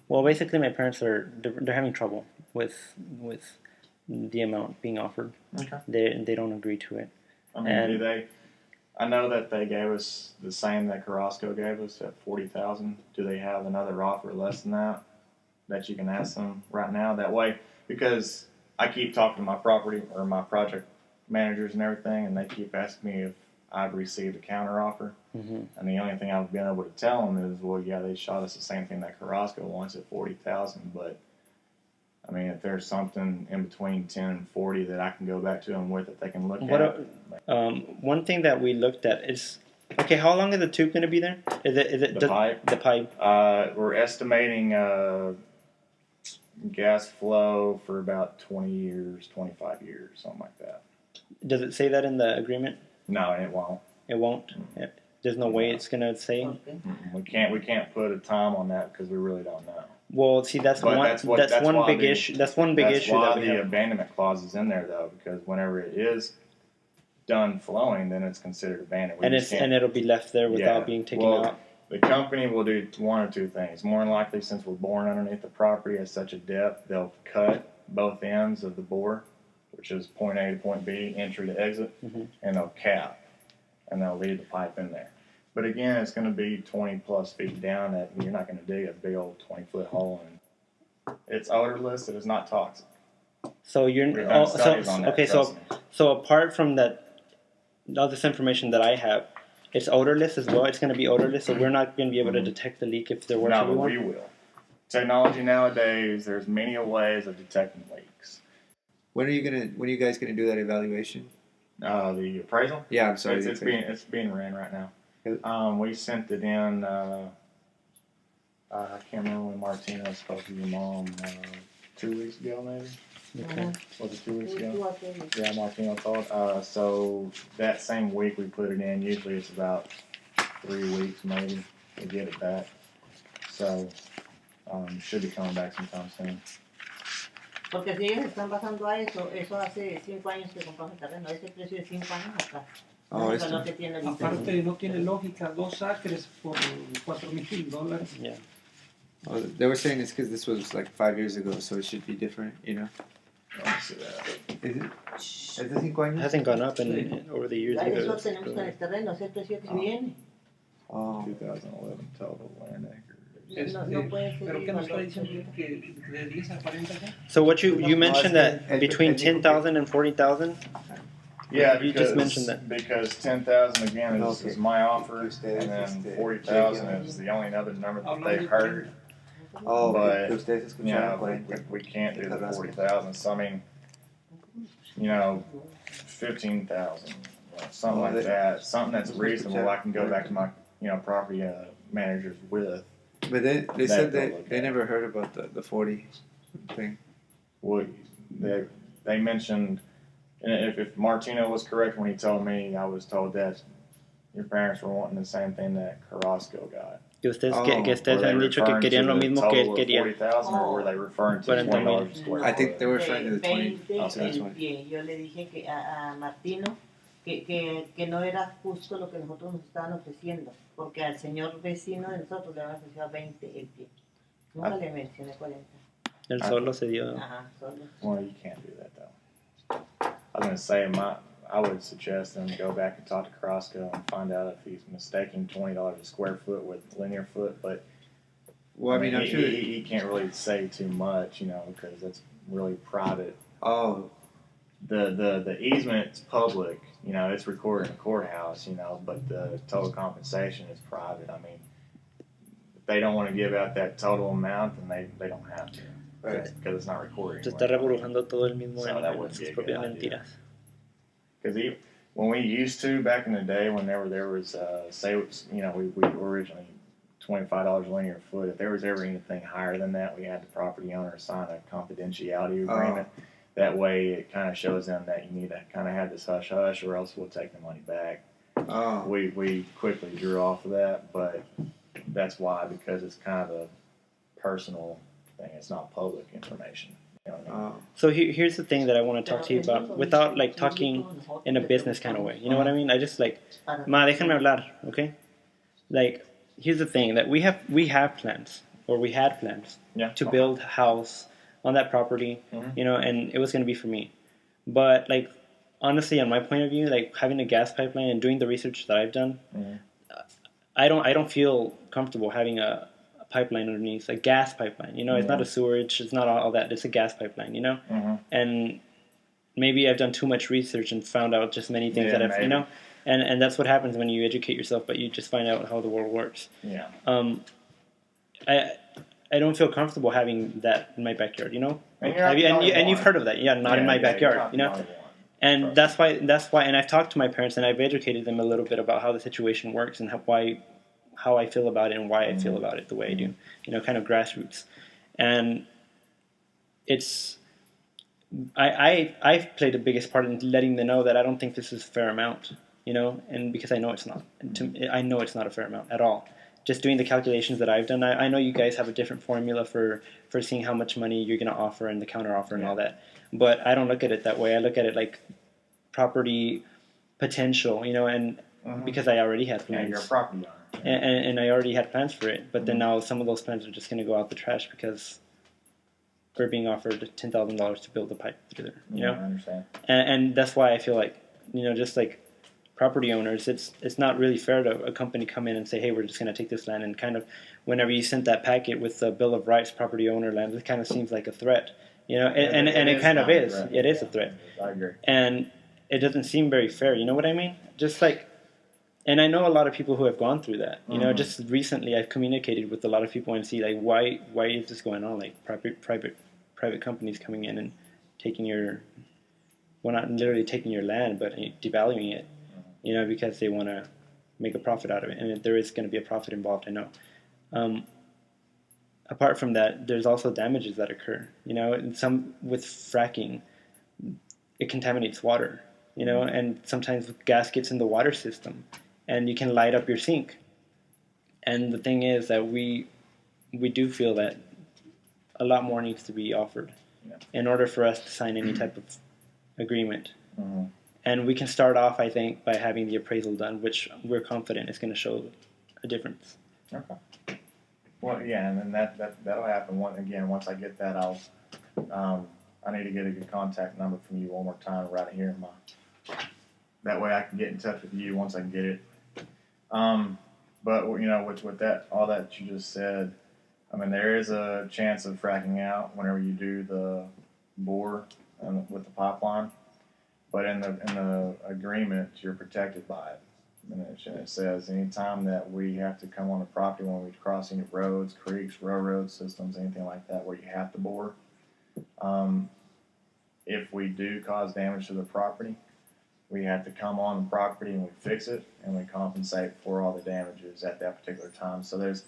Well, basically, my parents they're having trouble with the amount being offered. Okay. They don't agree to it. I mean, do they? I know that they gave us the same that Carrasco gave us at $40,000. Do they have another offer less than that you can ask them right now? That way, because I keep talking to my property or my project managers and everything, and they keep asking me if I've received a counter offer. Mm-hmm. And the only thing I've been able to tell them is, well, yeah, they shot us the same thing that Carrasco wants at $40,000, but I mean, if there's something in between 10 and 40 that I can go back to them with that they can look at. One thing that we looked at is, okay, how long is the tube going to be there? Is it the pipe? The pipe. We're estimating gas flow for about 20 years, 25 years, something like that. Does it say that in the agreement? No, it won't. It won't? Mm-hmm. There's no way it's going to say? Okay. Mm-hmm. We can't put a time on that because we really don't know. Well, see, that's one big issue. That's one big issue. That's why the abandonment clause is in there, though, because whenever it is done flowing, then it's considered abandoned. And it'll be left there without being taken out. The company will do one or two things. More than likely, since we're boring underneath the property at such a depth, they'll cut both ends of the bore, which is point A to point B, entry to exit, and they'll cap, and they'll leave the pipe in there. But again, it's going to be 20 plus feet down. That you're not going to dig a big old 20-foot hole, and it's odorless. It is not toxic. So you're so apart from that, all this information that I have, it's odorless as well. It's going to be odorless, so we're not going to be able to detect the leak if there were to be one. No, we will. Technology nowadays, there's many ways of detecting leaks. When are you guys gonna do that evaluation? The appraisal? Yeah, I'm sorry. It's being ran right now. We sent it in. I can't remember when Martina spoke to your mom. 2 weeks ago, maybe. Okay. Was it 2 weeks ago? Yeah, Martina called. So that same week we put it in. Usually it's about 3 weeks, maybe, to get it back. So should be coming back sometime soon. Porque si ellos están bajando a eso hace 5 años que compramos el terreno, ese precio de 5 años acá. Lo que tiene Aparte no tiene lógica, 2 acres por $4,000. Yeah. Oh, they were saying it's because this was like 5 years ago, so it should be different, you know. Let me see that. Is it? ¿Es de 5 años? It hasn't gone up in over the years. Eso tenemos con el terreno, ese precio que viene. Oh. 2011 total land acre. No puede ser. Pero ¿qué nos está diciendo que de 10 a 40 ya? So what you mentioned that between 10,000 and 40,000. Yeah, you just mentioned that. Because 10,000 again is my offer, and then 40,000 is the only other number that they've heard. Oh, but yeah, we can't do the 40,000. So I mean, you know, 15,000, something like that, something that's reasonable. I can go back to my property managers with. But they said they never heard about the 40 thing. Well, they mentioned, and if Martino was correct when he told me, I was told that your parents were wanting the same thing that Carrasco got. Que ustedes han dicho que querían lo mismo que él quería. 40,000, or were they referring to $20 a square foot? I think they were referring to the 20. 20. Yo le dije que a Martino que no era justo lo que nosotros nos estaban ofreciendo, porque al señor vecino de nosotros le habían ofrecido 20 el pie. Nunca le mencioné 40. Él solo se dio. Ajá, solo. Well, you can't do that though. I was going to say, I would suggest them to go back and talk to Carrasco and find out if he's mistaking $20 a square foot with linear foot. But well, I mean, I'm sure he can't really say too much, because it's really private. Oh. The easement's public, it's recorded in the courthouse, but the total compensation is private. I mean, if they don't want to give out that total amount, then they don't have to, right? Because it's not recorded. Se está reburujando todo el mismo en sus propias mentiras. Because when we used to back in the day, whenever there was we were originally $25 linear foot. If there was ever anything higher than that, we had the property owner sign a confidentiality agreement. That way, it kind of shows them that you need to kind of have this hush-hush, or else we'll take the money back. Oh. We quickly drew off of that, but that's why, because it's kind of a personal thing. It's not public information. You know what I mean? So here's the thing that I want to talk to you about, without like talking in a business kind of way. You know what I mean? I just like, ma, déjenme hablar, okay? Like, here's the thing that we have plans. or we had plans to build a house on that property, and it was going to be for me. But like honestly, on my point of view, like having a gas pipeline and doing the research that I've done, I don't feel comfortable having a pipeline underneath, a gas pipeline. It's not a sewerage, it's not all that. It's a gas pipeline, and maybe I've done too much research and found out just many things that I've, and that's what happens when you educate yourself, but you just find out how the world works. Yeah. I don't feel comfortable having that in my backyard, And you've heard of that, not in my backyard, And that's why, and I've talked to my parents and I've educated them a little bit about how the situation works and how I feel about it and why I feel about it the way I do, kind of grassroots. And it's, I've played the biggest part in letting them know that I don't think this is a fair amount, and because I know it's not. I know it's not a fair amount at all. Just doing the calculations that I've done, I know you guys have a different formula for seeing how much money you're going to offer and the counter offer and all that. But I don't look at it that way. I look at it like property potential, and because I already had plans. Yeah, you're a property owner. And I already had plans for it. But then now some of those plans are just going to go out the trash because we're being offered $10,000 to build a pipe through there. I understand. And that's why I feel like, just like property owners, it's not really fair to a company come in and say, hey, we're just going to take this land, and kind of whenever you sent that packet with the Bill of Rights, property owner land, it kind of seems like a threat, and it kind of is. It is a threat. I agree. And it doesn't seem very fair. You know what I mean? Just like, and I know a lot of people who have gone through that. Just recently I've communicated with a lot of people and see like why is this going on? Like private companies coming in and taking not literally taking your land, but devaluing it. Because they want to make a profit out of it. And there is going to be a profit involved, I know. Apart from that, there's also damages that occur. And some with fracking, it contaminates water, and sometimes gas gets in the water system, and you can light up your sink. And the thing is that we do feel that a lot more needs to be offered in order for us to sign any type of agreement. And we can start off, I think, by having the appraisal done, which we're confident is going to show a difference. Okay. Well, yeah, and then that'll happen. Once I get that, I need to get a good contact number from you one more time right here in my. That way I can get in touch with you once I can get it. But with that, all that you just said, I mean, there is a chance of fracking out whenever you do the bore with the pipeline. But in the agreement, you're protected by it. And it says anytime that we have to come on the property when we cross any roads, creeks, railroad systems, anything like that where you have to bore, if we do cause damage to the property, we have to come on the property and we fix it and we compensate for all the damages at that particular time. So there's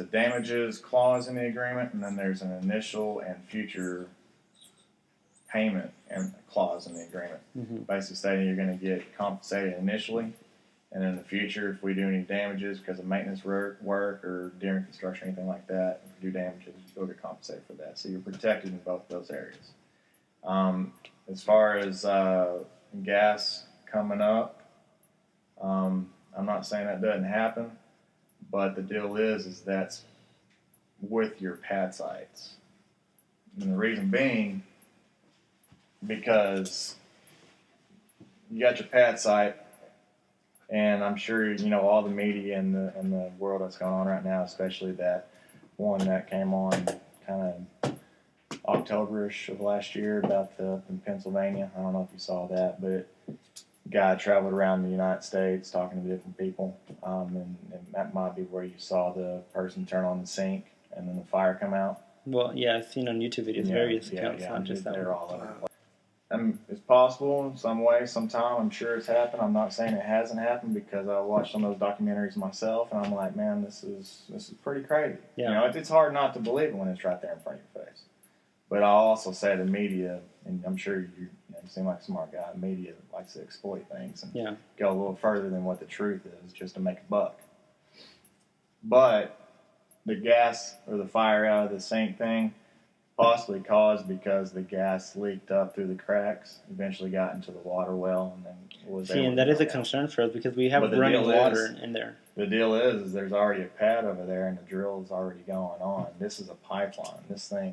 a damages clause in the agreement, and then there's an initial and future payment and clause in the agreement, basically stating you're going to get compensated initially, and in the future, if we do any damages because of maintenance work or during construction, anything like that, if we do damages, you'll get compensated for that. So you're protected in both those areas. As far as gas coming up, I'm not saying that doesn't happen, but the deal is that's with your pad sites, and the reason being, because you got your pad site, and I'm sure all the media and the world that's going on right now, especially that one that came on kind of October-ish of last year about in Pennsylvania. I don't know if you saw that, but a guy traveled around the United States talking to different people, and that might be where you saw the person turn on the sink and then the fire come out. Well, yeah, I've seen on YouTube videos various accounts, not just that they're one. all over the place. It's possible in some way, sometime. I'm sure it's happened. I'm not saying it hasn't happened because I watched some of those documentaries myself, and I'm like, man, this is pretty crazy. Yeah. It's hard not to believe it when it's right there in front of your face. But I'll also say the media, and I'm sure you seem like a smart guy. Media likes to exploit things and go a little further than what the truth is, just to make a buck. But the gas or the fire out of the sink thing, possibly caused because the gas leaked up through the cracks, eventually got into the water well, and then was See, able and to that is a go down. concern for us because we have But the running deal water is- in there. The deal is there's already a pad over there, and the drill is already going on. This is a pipeline. This thing